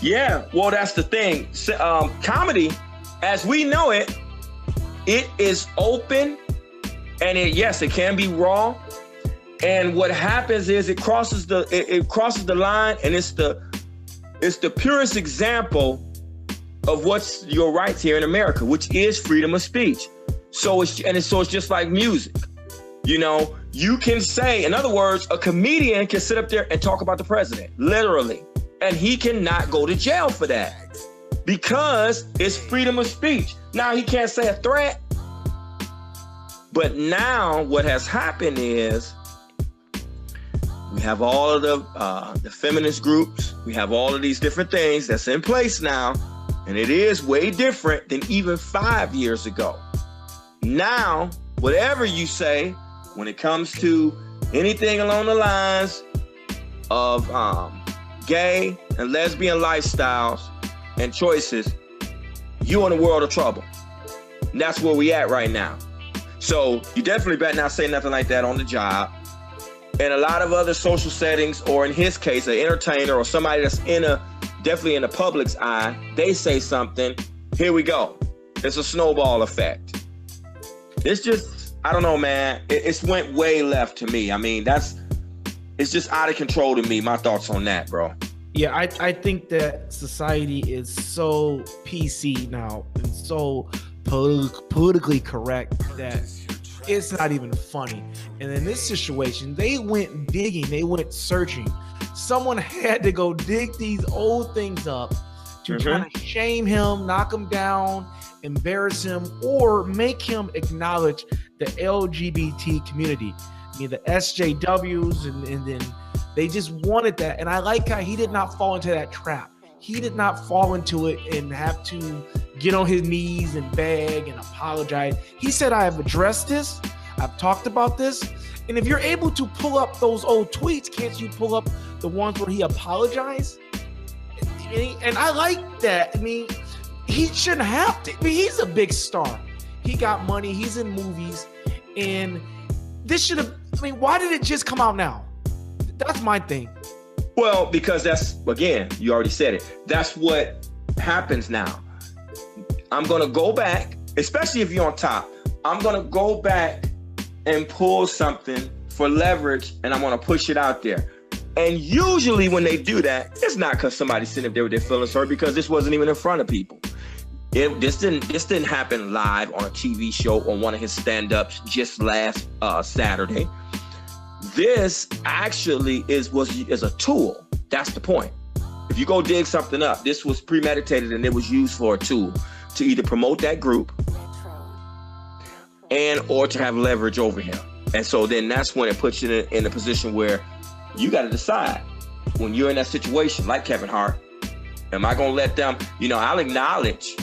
Yeah, well, that's the thing. Comedy, as we know it, it is open, and yes, it can be raw. And what happens is it crosses the line, and it's the purest example of what's your rights here in America, which is freedom of speech. So it's just like music. You know, you can say, in other words, a comedian can sit up there and talk about the president, literally, and he cannot go to jail for that because it's freedom of speech. Now, he can't say a threat, but now what has happened is we have all of the feminist groups. We have all of these different things that's in place now, and it is way different than even 5 years ago. Now, whatever you say, when it comes to anything along the lines of gay and lesbian lifestyles and choices, you're in a world of trouble. And that's where we at right now. So you definitely better not say nothing like that on the job. In a lot of other social settings, or in his case, an entertainer or somebody that's definitely in the public's eye, they say something, here we go. It's a snowball effect. It's just, I don't know, man. It's went way left to me. I mean, it's just out of control to me. My thoughts on that, bro. Yeah, I think that society is so PC now and so politically correct that it's not even funny. And in this situation, they went digging, they went searching. Someone had to go dig these old things up to try to shame him, knock him down, embarrass him, or make him acknowledge the LGBT community. I mean, the SJWs, and then they just wanted that. And I like how he did not fall into that trap. He did not fall into it and have to get on his knees and beg and apologize. He said, I have addressed this. I've talked about this. And if you're able to pull up those old tweets, can't you pull up the ones where he apologized? And I like that. I mean, he shouldn't have to. I mean, he's a big star. He got money. He's in movies. And this should have, I mean, why did it just come out now? That's my thing. Well, because that's, again, you already said it. That's what happens now. I'm going to go back, especially if you're on top. I'm going to go back and pull something for leverage, and I'm going to push it out there. And usually when they do that, it's not because somebody's sitting up there with their feelings hurt, because this wasn't even in front of people. This didn't happen live on a TV show on one of his stand-ups just last Saturday. This actually is a tool. That's the point. If you go dig something up, this was premeditated and it was used for a tool to either promote that group or to have leverage over him. And so then that's when it puts you in a position where you got to decide, when you're in that situation, like Kevin Hart, am I going to let them, I'll acknowledge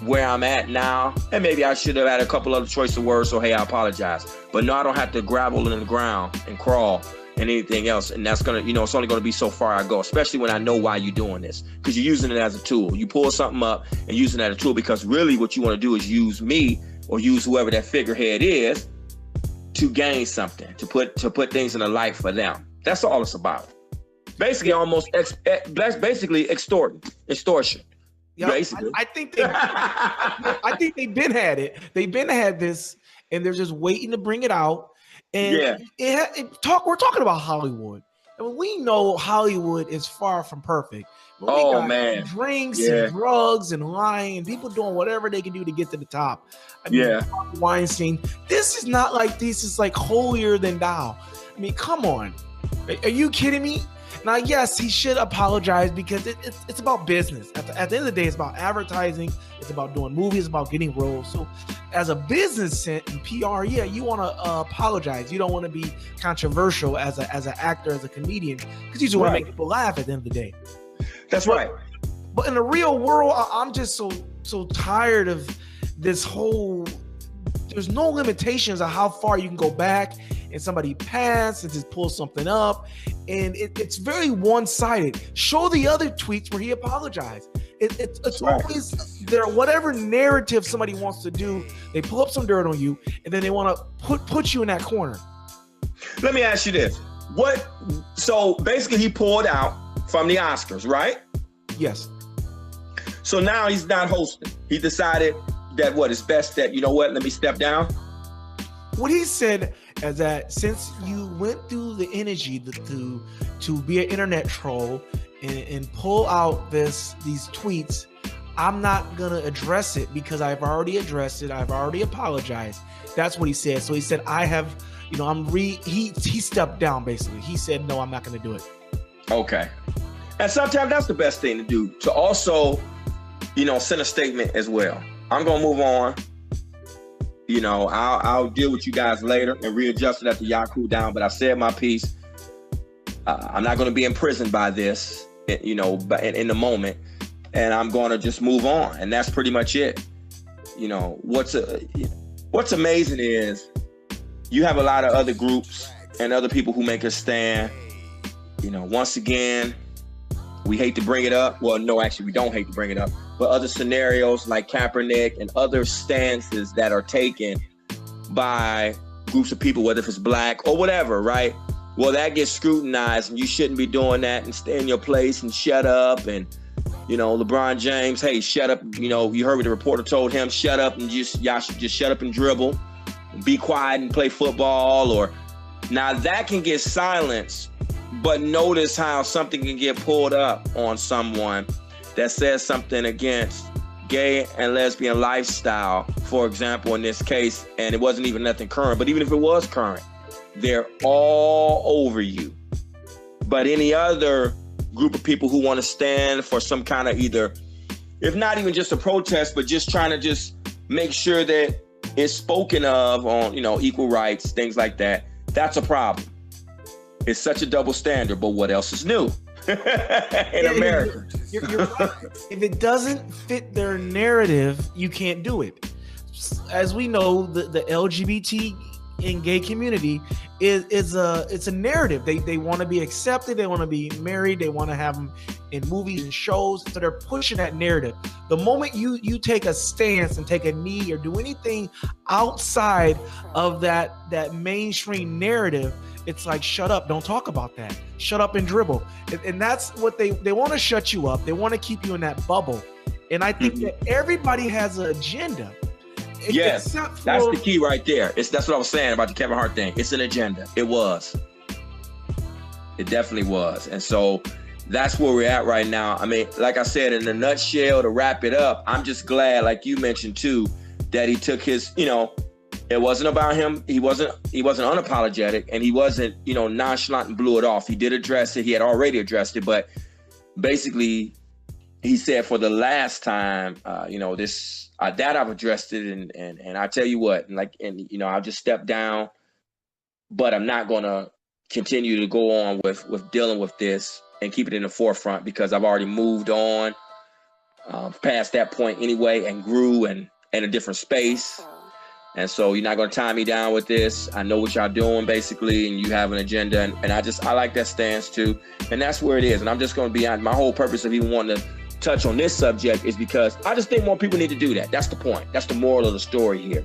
where I'm at now, and maybe I should have had a couple other choice of words, so hey, I apologize. But no, I don't have to gravel in the ground and crawl and anything else. And that's going to, it's only going to be so far I go, especially when I know why you're doing this, because you're using it as a tool. You pull something up and using it as a tool, because really what you want to do is use me or use whoever that figurehead is to gain something, to put things in the light for them. That's all it's about. Basically, basically extortion. Yeah, I think they've been had it. They've been had this, and they're just waiting to bring it out. And we're talking about Hollywood, and we know Hollywood is far from perfect. But we got drinks and drugs and lying and people doing whatever they can do to get to the top. I mean, Weinstein. This is not like this is like holier than thou. I mean, come on, are you kidding me? Now, yes, he should apologize, because it's about business. At the end of the day, it's about advertising. It's about doing movies. It's about getting roles. So as a business and PR, you want to apologize. You don't want to be controversial as an actor, as a comedian, because you just want to make people laugh at the end of the day. That's right. But in the real world, I'm just so tired of this whole, there's no limitations on how far you can go back, and somebody passed and just pull something up, and it's very one-sided. Show the other tweets where he apologized. It's always there. Whatever narrative somebody wants to do, they pull up some dirt on you, and then they want to put you in that corner. Let me ask you this: so basically, he pulled out from the Oscars, right? Yes. So now he's not hosting. He decided that it's best that, let me step down. What he said is that since you went through the energy to be an internet troll and pull out these tweets, I'm not gonna address it because I've already addressed it. I've already apologized. That's what he said. So he said, he stepped down basically. He said, no, I'm not gonna do it. Okay. And sometimes that's the best thing to do, to also, send a statement as well. I'm gonna move on. I'll deal with you guys later and readjust it after y'all cool down. But I said my piece. I'm not gonna be imprisoned by this, in the moment. And I'm going to just move on. And that's pretty much it. What's amazing is you have a lot of other groups and other people who make a stand. Once again, we hate to bring it up. Well, no, actually, we don't hate to bring it up. But other scenarios like Kaepernick and other stances that are taken by groups of people, whether if it's black or whatever, right? Well, that gets scrutinized and you shouldn't be doing that and stay in your place and shut up. And LeBron James, hey, shut up. You heard what the reporter told him, shut up and y'all should just shut up and dribble, be quiet and play football. Or now that can get silenced, but notice how something can get pulled up on someone that says something against gay and lesbian lifestyle, for example, in this case, and it wasn't even nothing current, but even if it was current, they're all over you. But any other group of people who want to stand for some kind of either, if not even just a protest, but just trying to just make sure that it's spoken of on, equal rights, things like that, that's a problem. It's such a double standard, but what else is new in America? You're right. If it doesn't fit their narrative, you can't do it. As we know, the LGBT and gay community it's a narrative. They want to be accepted. They want to be married. They want to have them in movies and shows. So they're pushing that narrative. The moment you take a stance and take a knee or do anything outside of that mainstream narrative, it's like, shut up, don't talk about that. Shut up and dribble. And that's what they want to shut you up. They want to keep you in that bubble. And I think that everybody has an agenda. Yes, that's the key right there. That's what I was saying about the Kevin Hart thing. It's an agenda. It was. It definitely was. And so that's where we're at right now. I mean, like I said, in a nutshell, to wrap it up, I'm just glad, like you mentioned too, that he took his, it wasn't about him. He wasn't unapologetic, and he wasn't, nonchalant and blew it off. He did address it. He had already addressed it, but basically he said for the last time, that I've addressed it, and I tell you what, I'll just step down, but I'm not going to continue to go on with dealing with this and keep it in the forefront because I've already moved on past that point anyway and grew and in a different space. And so you're not going to tie me down with this. I know what y'all doing basically, and you have an agenda, and I like that stance too. And that's where it is. And I'm just going to be on my whole purpose of even wanting to touch on this subject is because I just think more people need to do that. That's the point. That's the moral of the story here.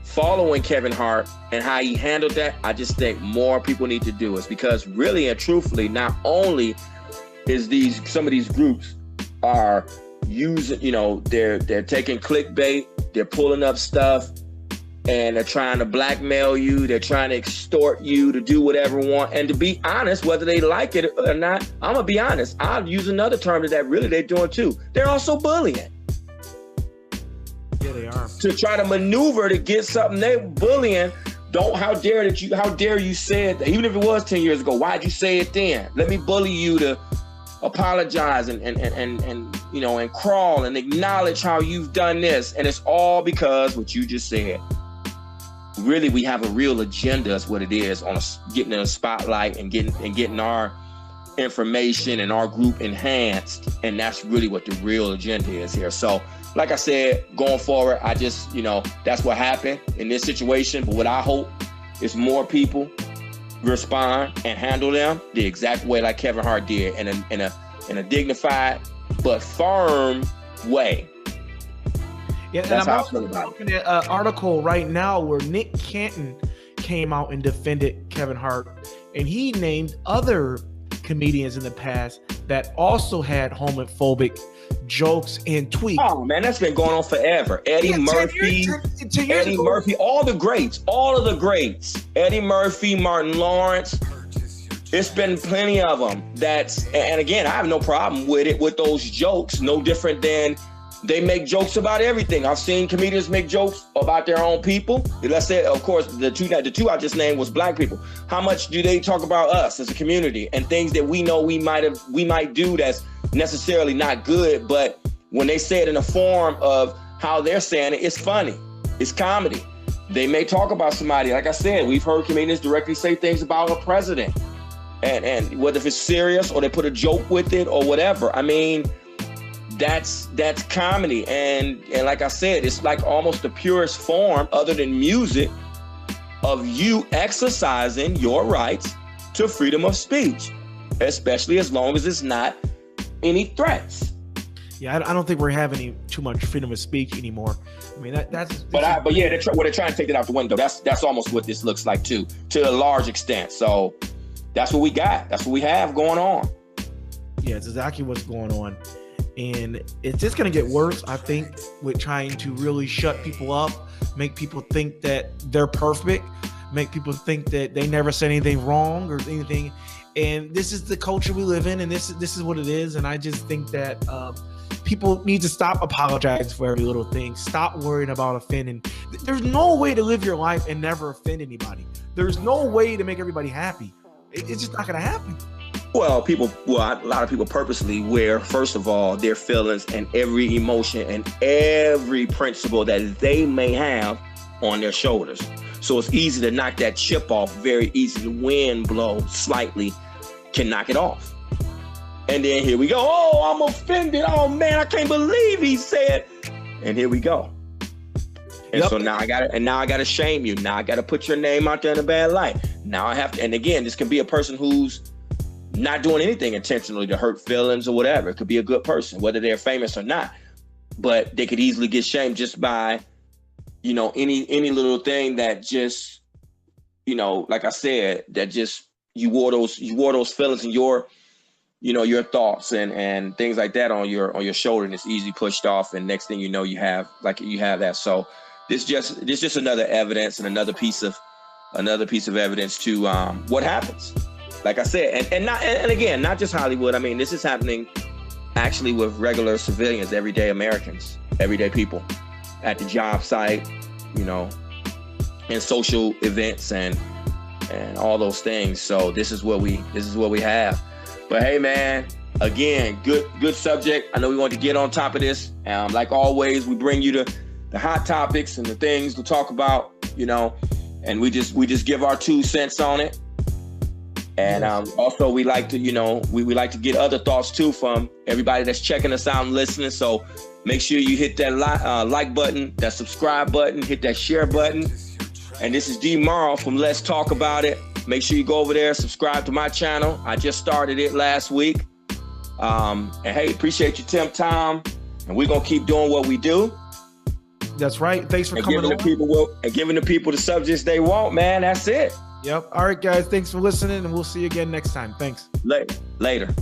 Following Kevin Hart and how he handled that, I just think more people need to do it because really and truthfully, not only is some of these groups are using, they're taking clickbait, they're pulling up stuff, and they're trying to blackmail you. They're trying to extort you to do whatever you want. And to be honest, whether they like it or not, I'm going to be honest. I'll use another term that really they're doing too. They're also bullying. Yeah, they are. To try to maneuver to get something. They're bullying. How dare you say it? Even if it was 10 years ago, why'd you say it then? Let me bully you to apologize and crawl and acknowledge how you've done this. And it's all because what you just said. Really, we have a real agenda is what it is on getting in a spotlight and getting our information and our group enhanced. And that's really what the real agenda is here. So like I said, going forward, I just, that's what happened in this situation. But what I hope is more people respond and handle them the exact way like Kevin Hart did in a dignified but firm way. Yeah, and I'm also looking at an article right now where Nick Canton came out and defended Kevin Hart, and he named other comedians in the past that also had homophobic jokes and tweets. Oh man, that's been going on forever. Eddie Murphy, 10 years Eddie ago. Murphy, all of the greats. Eddie Murphy, Martin Lawrence. It's been plenty of them. And again, I have no problem with it, with those jokes. No different than they make jokes about everything. I've seen comedians make jokes about their own people. Let's say, of course, the two I just named was black people. How much do they talk about us as a community and things that we know we might do that's necessarily not good, but when they say it in a form of how they're saying it, it's funny. It's comedy. They may talk about somebody. Like I said, we've heard comedians directly say things about a president. And whether if it's serious or they put a joke with it or whatever. I mean, that's comedy. And like I said, it's like almost the purest form, other than music, of you exercising your rights to freedom of speech, especially as long as it's not any threats. Yeah, I don't think we're having too much freedom of speech anymore. I mean, that's. But yeah, they're trying to take it out the window. That's almost what this looks like too, to a large extent. So that's what we got. That's what we have going on. Yeah, it's exactly what's going on. And it's just going to get worse, I think, with trying to really shut people up, make people think that they're perfect, make people think that they never said anything wrong or anything. And this is the culture we live in, and this is what it is. And I just think that people need to stop apologizing for every little thing. Stop worrying about offending. There's no way to live your life and never offend anybody. There's no way to make everybody happy. It's just not going to happen. Well, a lot of people purposely wear, first of all, their feelings and every emotion and every principle that they may have on their shoulders. So it's easy to knock that chip off, very easy. The wind blow slightly can knock it off. And then here we go. Oh, I'm offended. Oh man, I can't believe he said. And here we go. And so now I gotta shame you. Now I gotta put your name out there in a bad light. Now I have to, and again, this can be a person who's not doing anything intentionally to hurt feelings or whatever. It could be a good person, whether they're famous or not. But they could easily get shamed just by, any little thing that just, like I said, that just you wore those feelings and your thoughts and things like that on your shoulder, and it's easy pushed off. And next thing you know, you have that. So this just another evidence and another piece of evidence to what happens. Like I said, and again, not just Hollywood. I mean, this is happening actually with regular civilians, everyday Americans, everyday people at the job site, in social events and all those things. So this is what we have. But hey, man, again, good subject. I know we want to get on top of this. Like always, we bring you the hot topics and the things to talk about, and we just give our 2 cents on it. And also we like to, we like to get other thoughts too from everybody that's checking us out and listening. So make sure you hit that like button, that subscribe button, hit that share button. And this is D-Marl from Let's Talk About It. Make sure you go over there, subscribe to my channel. I just started it last week. And hey, appreciate you, Tom. And we're going to keep doing what we do. That's right. Thanks for coming on. Giving the people the subjects they want, man. That's it. Yep. All right, guys. Thanks for listening, and we'll see you again next time. Thanks. Later.